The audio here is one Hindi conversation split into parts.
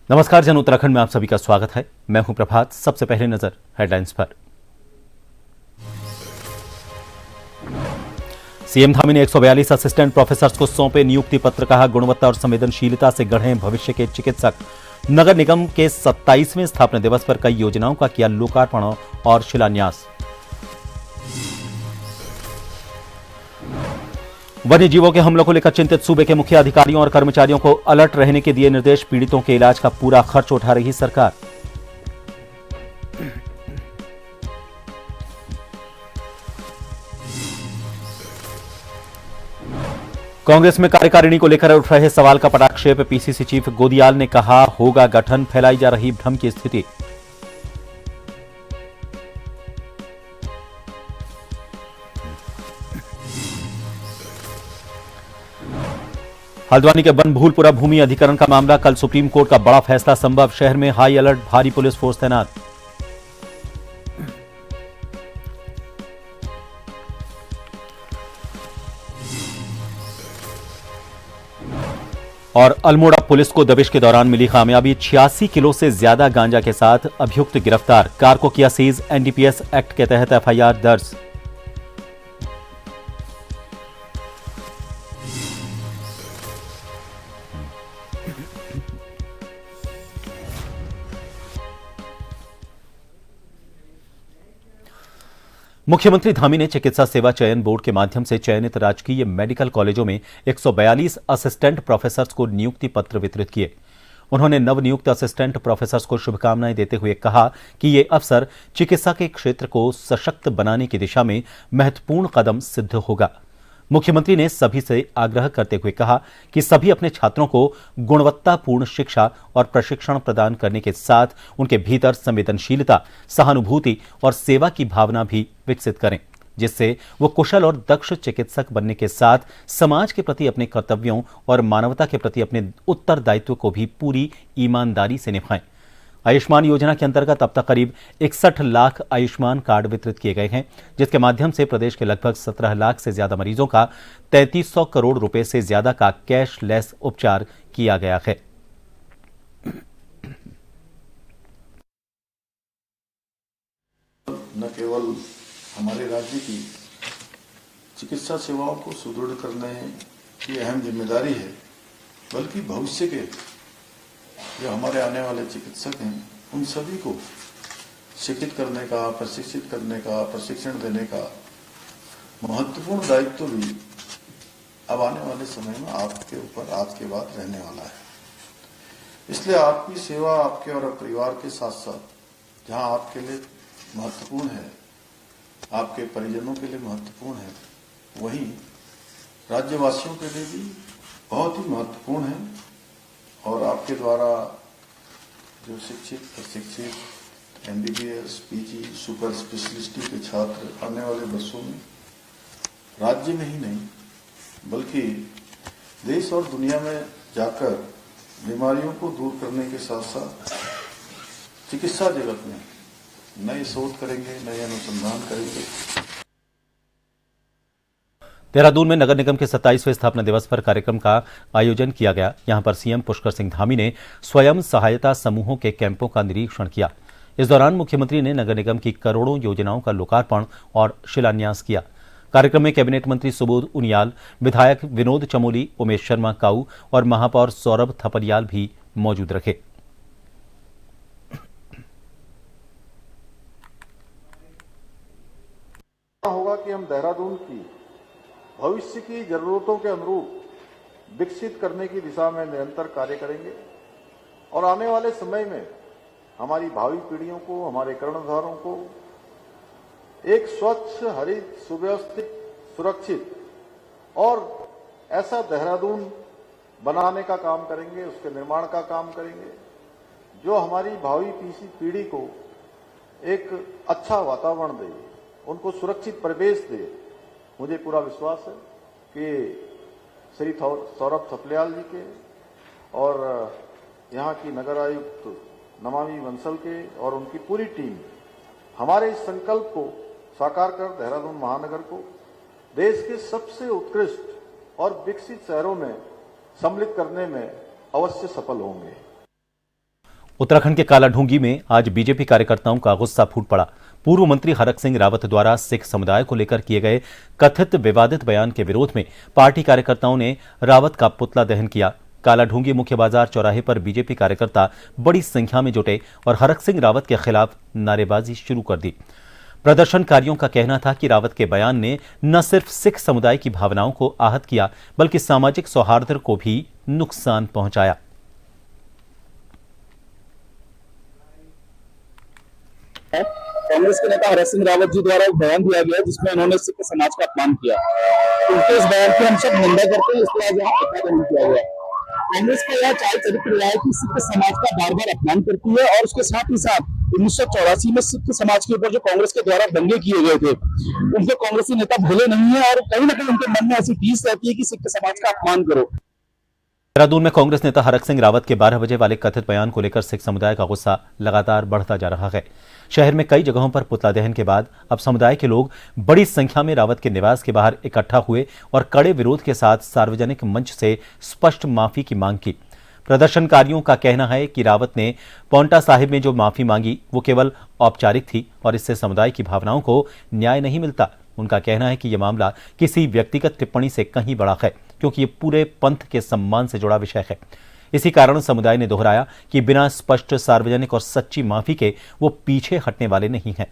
नमस्कार जन उत्तराखंड में आप सभी का स्वागत है। मैं हूं प्रभात। सबसे पहले नजर हेडलाइंस पर। सीएम धामी ने 142 असिस्टेंट प्रोफेसर्स को सौंपे नियुक्ति पत्र। कहा, गुणवत्ता और संवेदनशीलता से गढ़ें भविष्य के चिकित्सक। नगर निगम के 27वें स्थापना दिवस पर कई योजनाओं का किया लोकार्पण और शिलान्यास। वन्य जीवों के हमलों को लेकर चिंतित सूबे के मुख्य अधिकारियों और कर्मचारियों को अलर्ट रहने के दिए निर्देश। पीड़ितों के इलाज का पूरा खर्च उठा रही सरकार। कांग्रेस में कार्यकारिणी को लेकर उठ रहे सवाल का पटाक्षेप। पीसीसी चीफ गोदियाल ने कहा, होगा गठन, फैलाई जा रही भ्रम की स्थिति। हल्द्वानी के बनभूलपुरा भूमि अधिकरण का मामला, कल सुप्रीम कोर्ट का बड़ा फैसला संभव। शहर में हाई अलर्ट, भारी पुलिस फोर्स तैनात। और अल्मोड़ा पुलिस को दबिश के दौरान मिली कामयाबी। 86 किलो से ज्यादा गांजा के साथ अभियुक्त गिरफ्तार। कार को किया सीज। एनडीपीएस एक्ट के तहत एफआईआर दर्ज। मुख्यमंत्री धामी ने चिकित्सा सेवा चयन बोर्ड के माध्यम से चयनित राजकीय मेडिकल कॉलेजों में 142 असिस्टेंट प्रोफेसर्स को नियुक्ति पत्र वितरित किए। उन्होंने नवनियुक्त असिस्टेंट प्रोफेसर्स को शुभकामनाएं देते हुए कहा कि ये अवसर चिकित्सा के क्षेत्र को सशक्त बनाने की दिशा में महत्वपूर्ण कदम सिद्ध होगा। मुख्यमंत्री ने सभी से आग्रह करते हुए कहा कि सभी अपने छात्रों को गुणवत्तापूर्ण शिक्षा और प्रशिक्षण प्रदान करने के साथ उनके भीतर संवेदनशीलता, सहानुभूति और सेवा की भावना भी विकसित करें, जिससे वो कुशल और दक्ष चिकित्सक बनने के साथ समाज के प्रति अपने कर्तव्यों और मानवता के प्रति अपने उत्तरदायित्व को भी पूरी ईमानदारी से निभाएं। आयुष्मान योजना के अंतर्गत अब तक करीब 61 लाख आयुष्मान कार्ड वितरित किए गए हैं, जिसके माध्यम से प्रदेश के लगभग 17 लाख से ज्यादा मरीजों का 3300 करोड़ रुपए से ज्यादा का कैशलेस उपचार किया गया है। न केवल हमारे राज्य की चिकित्सा सेवाओं को सुदृढ़ करने की अहम जिम्मेदारी है, बल्कि भविष्य के जो हमारे आने वाले चिकित्सक हैं उन सभी को शिक्षित करने का, प्रशिक्षित करने का, प्रशिक्षण देने का महत्वपूर्ण दायित्व भी अब आने वाले समय में आपके ऊपर आज के बाद रहने वाला है। इसलिए आपकी सेवा आपके और परिवार के साथ साथ जहां आपके लिए महत्वपूर्ण है, आपके परिजनों के लिए महत्वपूर्ण है, वहीं राज्यवासियों के लिए भी बहुत ही महत्वपूर्ण है। और आपके द्वारा जो शिक्षित, प्रशिक्षित एमबीबीएस, पीजी, सुपर स्पेशलिस्टी के छात्र आने वाले वर्षों में राज्य में ही नहीं बल्कि देश और दुनिया में जाकर बीमारियों को दूर करने के साथ साथ चिकित्सा जगत में नए शोध करेंगे, नए अनुसंधान करेंगे। देहरादून में नगर निगम के 27वें स्थापना दिवस पर कार्यक्रम का आयोजन किया गया। यहां पर सीएम पुष्कर सिंह धामी ने स्वयं सहायता समूहों के कैंपों का निरीक्षण किया। इस दौरान मुख्यमंत्री ने नगर निगम की करोड़ों योजनाओं का लोकार्पण और शिलान्यास किया। कार्यक्रम में कैबिनेट मंत्री सुबोध उनियाल, विधायक विनोद चमोली, उमेश शर्मा काऊ और महापौर सौरभ थपलियाल भी मौजूद रहे। होगा कि हम देहरादून की भविष्य की जरूरतों के अनुरूप विकसित करने की दिशा में निरंतर कार्य करेंगे और आने वाले समय में हमारी भावी पीढ़ियों को, हमारे कर्णधारों को एक स्वच्छ, हरित, सुव्यवस्थित, सुरक्षित और ऐसा देहरादून बनाने का काम करेंगे, उसके निर्माण का काम करेंगे जो हमारी भावी पीढ़ी को एक अच्छा वातावरण दे, उनको सुरक्षित परिवेश दे। मुझे पूरा विश्वास है कि श्री सौरभ थपलियाल जी के और यहाँ की नगर आयुक्त नमामि बंसल के और उनकी पूरी टीम हमारे इस संकल्प को साकार कर देहरादून महानगर को देश के सबसे उत्कृष्ट और विकसित शहरों में सम्मिलित करने में अवश्य सफल होंगे। उत्तराखंड के कालाढूंगी में आज बीजेपी कार्यकर्ताओं का गुस्सा फूट पड़ा। पूर्व मंत्री हरक सिंह रावत द्वारा सिख समुदाय को लेकर किए गए कथित विवादित बयान के विरोध में पार्टी कार्यकर्ताओं ने रावत का पुतला दहन किया। कालाढूंगी मुख्य बाजार चौराहे पर बीजेपी कार्यकर्ता बड़ी संख्या में जुटे और हरक सिंह रावत के खिलाफ नारेबाजी शुरू कर दी। प्रदर्शनकारियों का कहना था कि रावत के बयान ने न सिर्फ सिख समुदाय की भावनाओं को आहत किया बल्कि सामाजिक सौहार्द को भी नुकसान पहुंचाया। कांग्रेस के नेता हरक सिंह रावत जी द्वारा एक बयान दिया गया जिसमें उन्होंने सिख समाज का अपमान किया। उनके इस बयान की हम सब निंदा करते हैं। इसके बाद यहाँ पुतला दहन किया गया। कांग्रेस का यह चाल चरित्र रहा है कि सिख समाज का बार बार अपमान करती है और उसके साथ ही साथ 1984 में सिख समाज के ऊपर जो कांग्रेस के द्वारा दंगे किए गए थे उनके कांग्रेसी नेता भूले नहीं है और कहीं ना कहीं उनके मन में ऐसी टीस रहती है कि सिख समाज का अपमान करो। देहरादून में कांग्रेस नेता हरक सिंह रावत के 12 बजे वाले कथित बयान को लेकर सिख समुदाय का गुस्सा लगातार बढ़ता जा रहा है। शहर में कई जगहों पर पुतला दहन के बाद अब समुदाय के लोग बड़ी संख्या में रावत के निवास के बाहर इकट्ठा हुए और कड़े विरोध के साथ सार्वजनिक मंच से स्पष्ट माफी की मांग की। प्रदर्शनकारियों का कहना है कि रावत ने पौंटा साहिब में जो माफी मांगी वो केवल औपचारिक थी और इससे समुदाय की भावनाओं को न्याय नहीं मिलता। उनका कहना है कि यह मामला किसी व्यक्तिगत टिप्पणी से कहीं बड़ा है क्योंकि ये पूरे पंथ के सम्मान से जुड़ा विषय है। इसी कारण समुदाय ने दोहराया कि बिना स्पष्ट, सार्वजनिक और सच्ची माफी के वो पीछे हटने वाले नहीं हैं।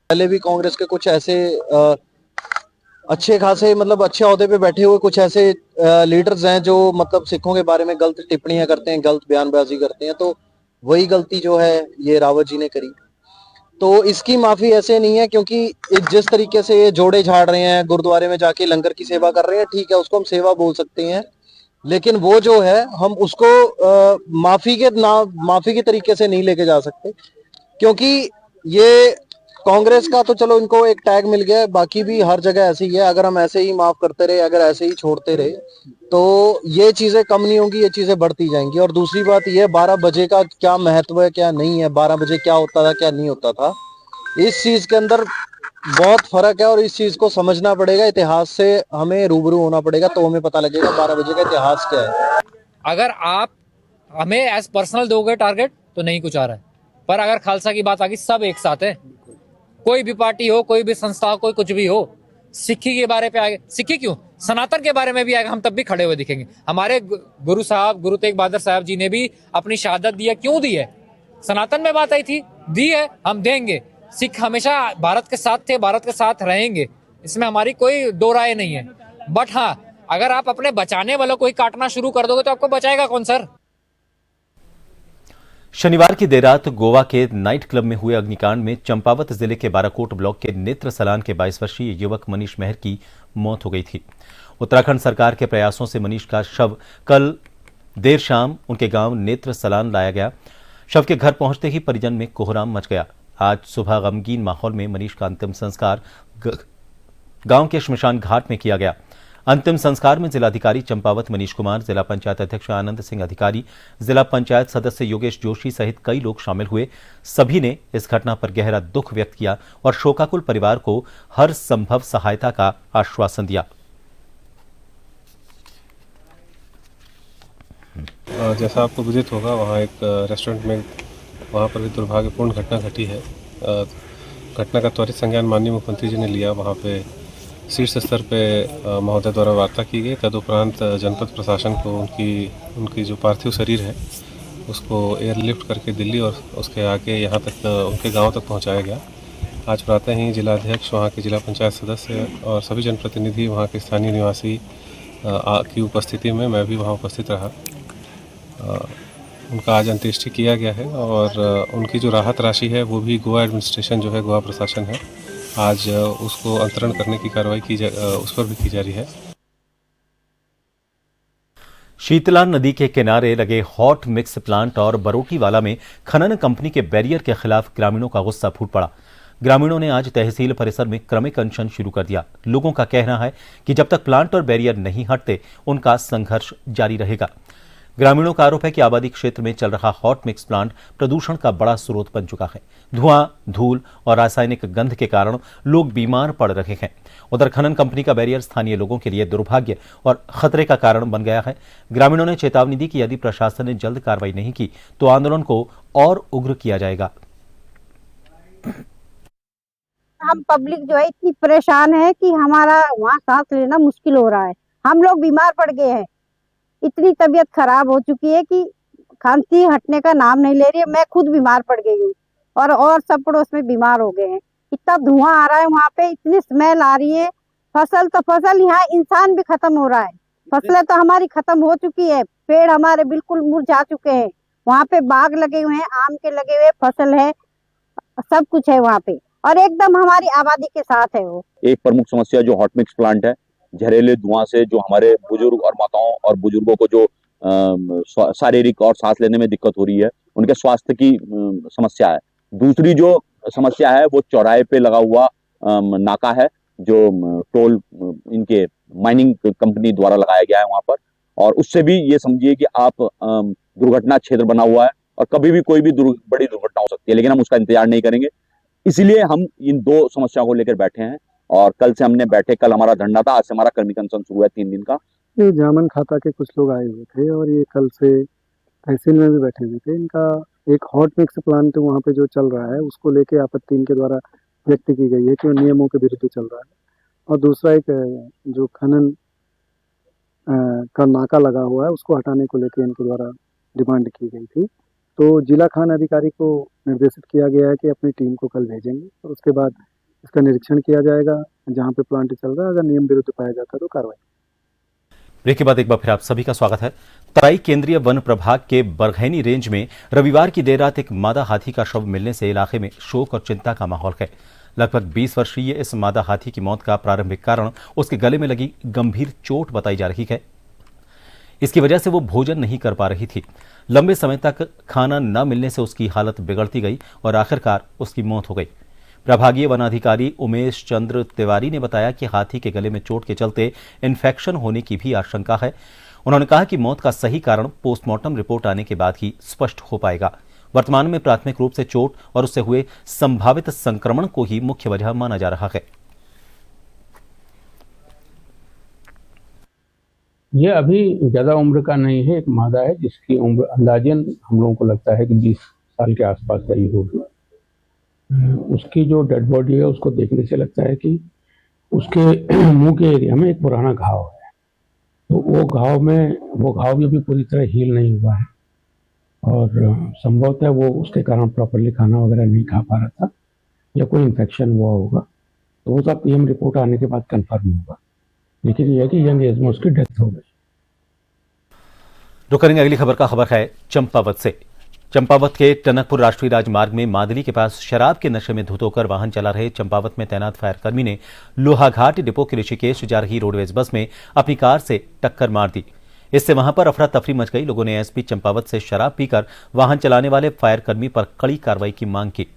पहले भी कांग्रेस के कुछ ऐसे अच्छे खासे मतलब अच्छे ओहदे पे बैठे हुए कुछ ऐसे लीडर्स हैं जो मतलब सिखों के बारे में गलत टिप्पणियां करते हैं, गलत बयानबाजी करते हैं। तो वही गलती जो है ये रावत जी ने करी। तो इसकी माफी ऐसे नहीं है क्योंकि जिस तरीके से ये जोड़े झाड़ रहे हैं, गुरुद्वारे में जाके लंगर की सेवा कर रहे हैं, ठीक है उसको हम सेवा बोल सकते हैं, लेकिन वो जो है हम उसको माफी के तरीके से नहीं लेके जा सकते क्योंकि ये कांग्रेस का तो चलो इनको एक टैग मिल गया है, बाकी भी हर जगह ऐसे ही है। अगर हम ऐसे ही माफ करते रहे, अगर ऐसे ही छोड़ते रहे तो ये चीजें कम नहीं होंगी, ये चीजें बढ़ती जाएंगी। और दूसरी बात ये 12 बजे का क्या महत्व है क्या नहीं है, 12 बजे क्या होता था क्या नहीं होता था, इस चीज के अंदर बहुत फर्क है और इस चीज को समझना पड़ेगा। इतिहास से हमें रूबरू होना पड़ेगा तो हमें पता लगेगा 12 बजे का इतिहास क्या है। अगर आप हमें एज पर्सनल दोगे टारगेट तो नहीं कुछ आ रहा है, पर अगर खालसा की बात आ गई सब एक साथ है। कोई भी पार्टी हो, कोई भी संस्था हो, कोई कुछ भी हो, सिक्खी के बारे पे आएगा, सिक्खी क्यों सनातन के बारे में भी आएगा, हम तब भी खड़े हुए दिखेंगे। हमारे गुरु साहब गुरु तेग बहादुर साहब जी ने भी अपनी शहादत दी है, क्यों दी है? सनातन में बात आई थी, दी है, हम देंगे। सिख हमेशा भारत के साथ थे, भारत के साथ रहेंगे, इसमें हमारी कोई दो राय नहीं है। बट हाँ, अगर आप अपने बचाने वालों को ही काटना शुरू कर दोगे तो आपको बचाएगा कौन सर? शनिवार की देर रात गोवा के नाइट क्लब में हुए अग्निकांड में चंपावत जिले के बाराकोट ब्लॉक के नेत्र सलान के 22 वर्षीय युवक मनीष मेहर की मौत हो गई थी। उत्तराखंड सरकार के प्रयासों से मनीष का शव कल देर शाम उनके गांव नेत्र सलान लाया गया। शव के घर पहुंचते ही परिजन में कोहराम मच गया। आज सुबह गमगीन माहौल में मनीष का अंतिम संस्कार गांव के श्मशान घाट में किया गया। अंतिम संस्कार में जिलाधिकारी चंपावत मनीष कुमार, जिला पंचायत अध्यक्ष आनंद सिंह अधिकारी, जिला पंचायत सदस्य योगेश जोशी सहित कई लोग शामिल हुए। सभी ने इस घटना पर गहरा दुख व्यक्त किया और शोकाकुल परिवार को हर संभव सहायता का आश्वासन दिया। जैसा आपको विदित होगा, वहाँ एक रेस्टोरेंट में वहाँ पर एक दुर्भाग्यपूर्ण घटना घटी है। घटना का त्वरित संज्ञान माननीय मुख्यमंत्री जी ने लिया। वहाँ पे शीर्ष स्तर पे महोदय द्वारा वार्ता की गई। तदुपरांत जनपद प्रशासन को उनकी जो पार्थिव शरीर है उसको एयरलिफ्ट करके दिल्ली और उसके आगे यहाँ तक उनके गांव तक पहुँचाया गया। आज प्रातः ही जिलाध्यक्ष, वहाँ के जिला पंचायत सदस्य और सभी जनप्रतिनिधि, वहाँ के स्थानीय निवासी की उपस्थिति में मैं भी वहाँ उपस्थित रहा। उनका आज अंत्येष्टि किया गया है और उनकी जो राहत राशि है वो भी गोवा एडमिनिस्ट्रेशन जो है, गोवा प्रशासन है, आज उसको अंतरण करने की कार्रवाई उस पर भी की जा रही है। शीतला नदी के किनारे लगे हॉट मिक्स प्लांट और बरोटीवाला में खनन कंपनी के बैरियर के खिलाफ ग्रामीणों का गुस्सा फूट पड़ा। ग्रामीणों ने आज तहसील परिसर में क्रमिक अनशन शुरू कर दिया। लोगों का कहना है कि जब तक प्लांट और बैरियर नहीं हटते उनका संघर्ष जारी रहेगा। ग्रामीणों का आरोप है कि आबादी क्षेत्र में चल रहा हॉट मिक्स प्लांट प्रदूषण का बड़ा स्रोत बन चुका है। धुआं, धूल और रासायनिक गंध के कारण लोग बीमार पड़ रहे हैं। उधर खनन कंपनी का बैरियर स्थानीय लोगों के लिए दुर्भाग्य और खतरे का कारण बन गया है। ग्रामीणों ने चेतावनी दी कि यदि प्रशासन ने जल्द कार्रवाई नहीं की तो आंदोलन को और उग्र किया जाएगा। हम पब्लिक जो है इतनी परेशान है कि हमारा वहाँ सांस लेना मुश्किल हो रहा है। हम लोग बीमार पड़ गए हैं, इतनी तबीयत खराब हो चुकी है कि खांसी हटने का नाम नहीं ले रही है। मैं खुद बीमार पड़ गई हूँ और सब पड़ोस में बीमार हो गए हैं। इतना धुआं आ रहा है वहाँ पे, इतनी स्मेल आ रही है। फसल यहाँ इंसान भी खत्म हो रहा है। फसलें तो हमारी खत्म हो चुकी है, पेड़ हमारे बिल्कुल मुरझा चुके हैं। वहाँ पे बाग लगे हुए हैं, आम के लगे हुए, फसल है, सब कुछ है वहाँ पे और एकदम हमारी आबादी के साथ है वो। एक प्रमुख समस्या जो हॉट मिक्स प्लांट है, जहरीले धुआं से जो हमारे बुजुर्ग और माताओं और बुजुर्गों को जो शारीरिक और सांस लेने में दिक्कत हो रही है, उनके स्वास्थ्य की समस्या है। दूसरी जो समस्या है वो चौराहे पे लगा हुआ नाका है, जो टोल इनके माइनिंग कंपनी द्वारा लगाया गया है वहां पर, और उससे भी ये समझिए कि आप दुर्घटना क्षेत्र बना हुआ है और कभी भी कोई भी बड़ी दुर्घटना हो सकती है, लेकिन हम उसका इंतजार नहीं करेंगे। इसीलिए हम इन दो समस्याओं को लेकर बैठे हैं और कल से हमने बैठे, कल हमारा धरना था, आज से हमारा कर्मी अनशन शुरू है 3 दिन का। ये जामन खाता के कुछ लोग आए हुए थे और ये कल से तहसील में भी बैठे हुए थे। इनका एक हॉट मिक्स प्लांट वहाँ पे जो चल रहा है उसको लेके आपत्ति इनके द्वारा व्यक्त की गई है कि वो नियमों के विरुद्ध चल रहा है। और दूसरा एक जो खनन का नाका लगा हुआ है उसको हटाने को लेके इनके द्वारा डिमांड की गई थी। तो जिला खान अधिकारी को निर्देशित किया गया है कि अपनी टीम को कल भेजेंगे और उसके बाद इसका निरीक्षण किया जाएगा। जहां पे प्लांट चल रहा है अगर नियम विरुद्ध पाया जाता है तो कार्रवाई। ब्रेक के बाद एक बार फिर आप सभी का स्वागत है। तराई केंद्रीय वन प्रभाग के बरघैनी रेंज में रविवार की देर रात एक मादा हाथी का शव मिलने से इलाके में शोक और चिंता का माहौल है। लगभग 20 वर्षीय इस मादा हाथी की मौत का प्रारंभिक कारण उसके गले में लगी गंभीर चोट बताई जा रही है। इसकी वजह से वो भोजन नहीं कर पा रही थी। लंबे समय तक खाना न मिलने से उसकी हालत बिगड़ती गई और आखिरकार उसकी मौत हो गई। प्रभागीय वनाधिकारी उमेश चंद्र तिवारी ने बताया कि हाथी के गले में चोट के चलते इन्फेक्शन होने की भी आशंका है। उन्होंने कहा कि मौत का सही कारण पोस्टमार्टम रिपोर्ट आने के बाद ही स्पष्ट हो पाएगा। वर्तमान में प्राथमिक रूप से चोट और उससे हुए संभावित संक्रमण को ही मुख्य वजह माना जा रहा है। ये अभी ज्यादा उम्र का नहीं है, एक मादा है जिसकी उम्र अंदाजन हम लोगों को लगता है कि 20 साल के आसपास का ही होगी। उसकी जो डेड बॉडी है उसको देखने से लगता है कि उसके मुंह के एरिया में एक पुराना घाव है। तो वो घाव भी अभी पूरी तरह हील नहीं हुआ है और संभवतः वो उसके कारण प्रॉपरली खाना वगैरह नहीं खा पा रहा था या कोई इन्फेक्शन हुआ होगा। तो वो सब पीएम रिपोर्ट आने के बाद कंफर्म होगा, लेकिन यह कि यंग एज में उसकी डेथ हो गई। रुक करेंगे अगली खबर है चंपावत से। चंपावत के टनकपुर राष्ट्रीय राजमार्ग में मादली के पास शराब के नशे में धुत होकर वाहन चला रहे चंपावत में तैनात फायरकर्मी ने लोहाघाट डिपो के ऋषिकेश जा रही रोडवेज बस में अपनी कार से टक्कर मार दी। इससे वहां पर अफरा तफरी मच गई। लोगों ने एसपी चंपावत से शराब पीकर वाहन चलाने वाले फायरकर्मी पर कड़ी कार्रवाई की मांग की।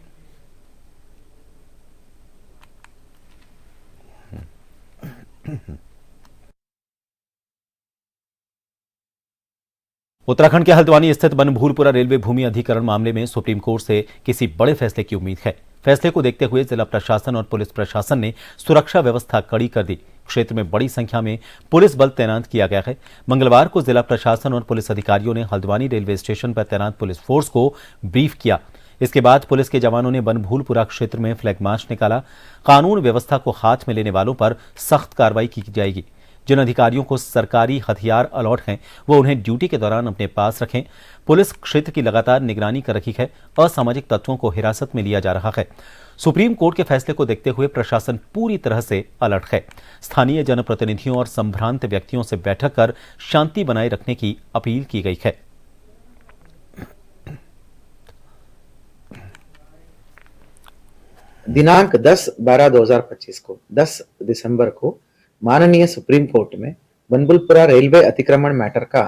उत्तराखंड के हल्द्वानी स्थित बनभूलपुरा रेलवे भूमि अधिग्रहण मामले में सुप्रीम कोर्ट से किसी बड़े फैसले की उम्मीद है। फैसले को देखते हुए जिला प्रशासन और पुलिस प्रशासन ने सुरक्षा व्यवस्था कड़ी कर दी। क्षेत्र में बड़ी संख्या में पुलिस बल तैनात किया गया है। मंगलवार को जिला प्रशासन और पुलिस अधिकारियों ने हल्द्वानी रेलवे स्टेशन पर तैनात पुलिस फोर्स को ब्रीफ किया। इसके बाद पुलिस के जवानों ने बनभूलपुरा क्षेत्र में फ्लैग मार्च निकाला। कानून व्यवस्था को हाथ में लेने वालों पर सख्त कार्रवाई की जाएगी। जिन अधिकारियों को सरकारी हथियार अलॉट हैं वो उन्हें ड्यूटी के दौरान अपने पास रखें। पुलिस क्षेत्र की लगातार निगरानी कर रही है। असामाजिक तत्वों को हिरासत में लिया जा रहा है। सुप्रीम कोर्ट के फैसले को देखते हुए प्रशासन पूरी तरह से अलर्ट है। स्थानीय जनप्रतिनिधियों और संभ्रांत व्यक्तियों से बैठक कर शांति बनाए रखने की अपील की गई है। दिनांक 10/12/2025 को 10 दिसंबर को माननीय सुप्रीम कोर्ट में बनभूलपुरा रेलवे अतिक्रमण मैटर का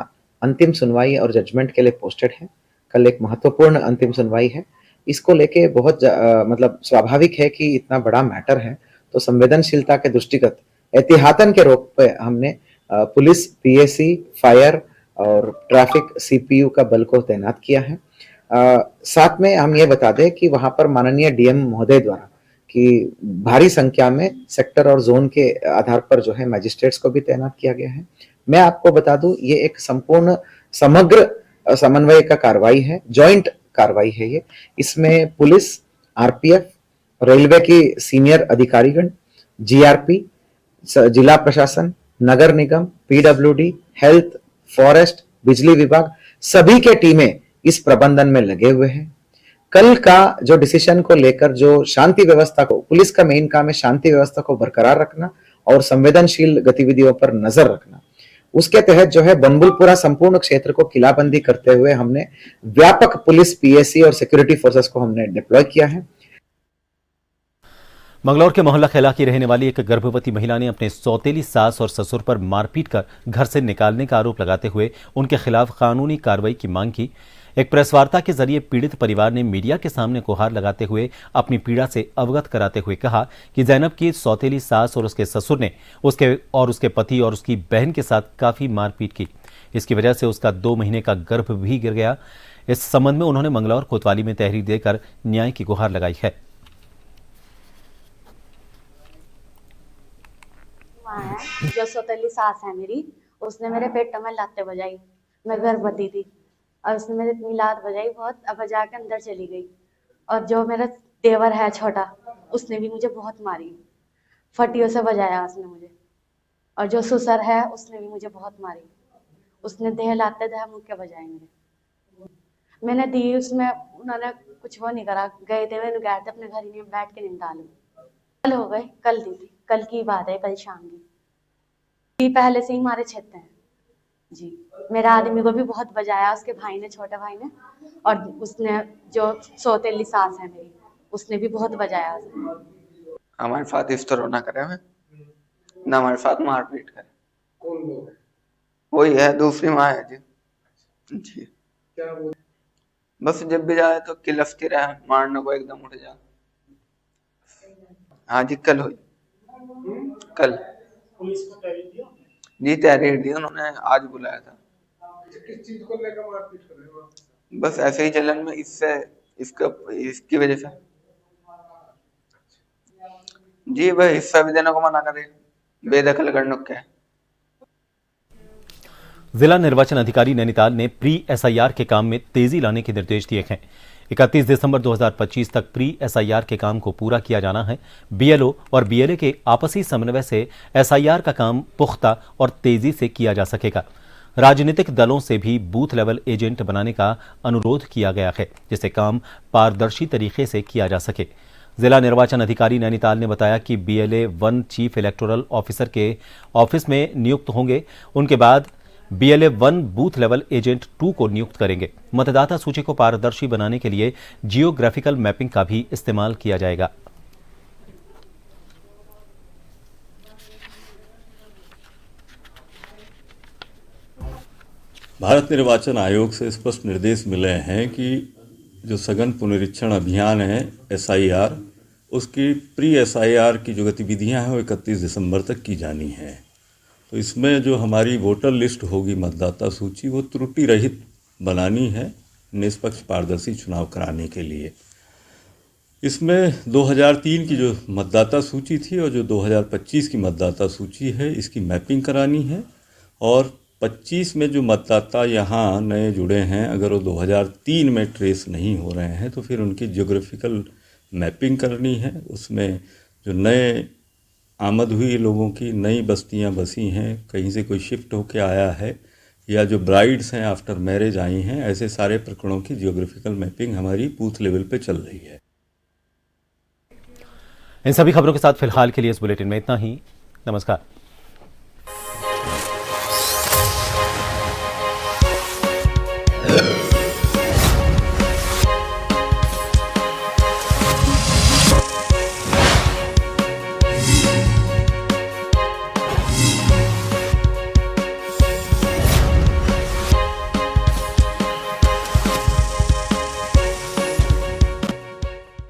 अंतिम सुनवाई और जजमेंट के लिए पोस्टेड है। कल एक महत्वपूर्ण अंतिम सुनवाई है। इसको लेके बहुत मतलब स्वाभाविक है कि इतना बड़ा मैटर है तो संवेदनशीलता के दृष्टिगत एहतियातन के रूप पे हमने पुलिस, पीएसी, फायर और ट्रैफिक सीपीयू का बल को तैनात किया है। साथ में हम ये बता दें कि वहां पर माननीय डीएम महोदय द्वारा कि भारी संख्या में सेक्टर और जोन के आधार पर जो है मैजिस्ट्रेट्स को भी तैनात किया गया है। मैं आपको बता दूं, ये एक संपूर्ण समग्र समन्वय का कार्रवाई है, जॉइंट कार्रवाई है ये। इसमें पुलिस, आरपीएफ, रेलवे की सीनियर अधिकारीगण, जीआरपी, जिला प्रशासन, नगर निगम, पीडब्ल्यूडी, हेल्थ, फॉरेस्ट, बिजली विभाग, सभी के टीमें इस प्रबंधन में लगे हुए हैं। कल का जो डिसीजन को लेकर जो शांति व्यवस्था को, पुलिस का मेन काम है शांति व्यवस्था को बरकरार रखना और संवेदनशील गतिविधियों पर नजर रखना। उसके तहत जो है बनबुलपुरा संपूर्ण क्षेत्र को किलाबंदी करते हुए हमने व्यापक पुलिस, पीएसी और सिक्योरिटी फोर्सेस को हमने डिप्लॉय किया है। मंगलौर के मोहल्ला खैला की रहने वाली एक गर्भवती महिला ने अपने सौतेली सास और ससुर पर मारपीट कर घर से निकालने का आरोप लगाते हुए उनके खिलाफ कानूनी कार्रवाई की मांग की। एक प्रेस वार्ता के जरिए पीड़ित परिवार ने मीडिया के सामने गुहार लगाते हुए अपनी पीड़ा से अवगत कराते हुए कहा कि जैनब की सौतेली सास और उसके ससुर ने उसके पति और उसकी बहन के साथ काफी मारपीट की। इसकी वजह से उसका 2 महीने का गर्भ भी गिर गया। इस संबंध में उन्होंने मंगलौर कोतवाली में तहरीर देकर न्याय की गुहार लगाई है। जो सौतेली सास है मेरी, उसने मेरे पेट में लाते बजाई, मैं गर्भवती थी और उसने मेरे इतनी लात बजाई बहुत, अब बजा के अंदर चली गई। और जो मेरा देवर है छोटा, उसने भी मुझे बहुत मारी, फटियों से बजाया उसने मुझे। और जो ससुर है उसने भी मुझे बहुत मारी, उसने देह लाते देह मुँह के बजाए मेरे। मैंने दी, उसमें उन्होंने कुछ वो नहीं करा, गए थे मैंने गए थे अपने घर ही बैठ के निंदा लूँ। कल हो गए, कल दी थी, कल की बात है, कल शाम की। पहले से ही मारे छेते हैं जी। मेरा आदमी को भी बहुत बजाया उसके भाई ने, छोटे भाई ने, और उसने जो सौतेली सास है मेरी, उसने भी बहुत बजाया। हमारे साथ इस तरह ना करे हमें, ना हमारे साथ मारपीट करे। कौन लोग है? वही है, दूसरी माँ है जी। जी क्या बोल? बस जब भी जाए तो किलफती रहे, मारने को एकदम उठ जाए। हाँ जी, कल हुई, कल पुलिस को तहरीर दिया जी, तहरीर दी उन्होंने, आज बुलाया था। किस चीज को लेकर मारपीट कर रहे हो? बस ऐसे ही जलन में, इसकी वजह से जी। वह हिस्सा भी देने को मना करे, बेदखल करने को है। जिला निर्वाचन अधिकारी नैनीताल ने प्री एसआईआर के काम में तेजी लाने के निर्देश दिए हैं। 31 दिसंबर 2025 तक प्री एसआईआर के काम को पूरा किया जाना है। बीएलओ और बीएलए के आपसी समन्वय से एसआईआर का काम पुख्ता और तेजी से किया जा सकेगा। राजनीतिक दलों से भी बूथ लेवल एजेंट बनाने का अनुरोध किया गया है, जिससे काम पारदर्शी तरीके से किया जा सके। जिला निर्वाचन अधिकारी नैनीताल ने बताया कि बीएलए 1 चीफ इलेक्टोरल ऑफिसर के ऑफिस में नियुक्त होंगे। उनके बाद बीएलए 1 बूथ लेवल एजेंट 2 को नियुक्त करेंगे। मतदाता सूची को पारदर्शी बनाने के लिए जियोग्राफिकल मैपिंग का भी इस्तेमाल किया जाएगा। भारत निर्वाचन आयोग से स्पष्ट निर्देश मिले हैं कि जो सघन पुनरीक्षण अभियान है एसआईआर, उसकी प्री एसआईआर की जो गतिविधियां हैं वो 31 दिसंबर तक की जानी है। तो इसमें जो हमारी वोटर लिस्ट होगी, मतदाता सूची, वो त्रुटि रहित बनानी है निष्पक्ष पारदर्शी चुनाव कराने के लिए। इसमें 2003 की जो मतदाता सूची थी और जो 2025 की मतदाता सूची है, इसकी मैपिंग करानी है। और 25 में जो मतदाता यहाँ नए जुड़े हैं, अगर वो 2003 में ट्रेस नहीं हो रहे हैं तो फिर उनकी जियोग्राफिकल मैपिंग करनी है। उसमें जो नए आमद हुई लोगों की नई बस्तियां बसी हैं, कहीं से कोई शिफ्ट होके आया है, या जो ब्राइड्स हैं आफ्टर मैरिज आई हैं, ऐसे सारे प्रकरणों की जियोग्राफिकल मैपिंग हमारी बूथ लेवल पे चल रही है। इन सभी खबरों के साथ फिलहाल के लिए इस बुलेटिन में इतना ही। नमस्कार।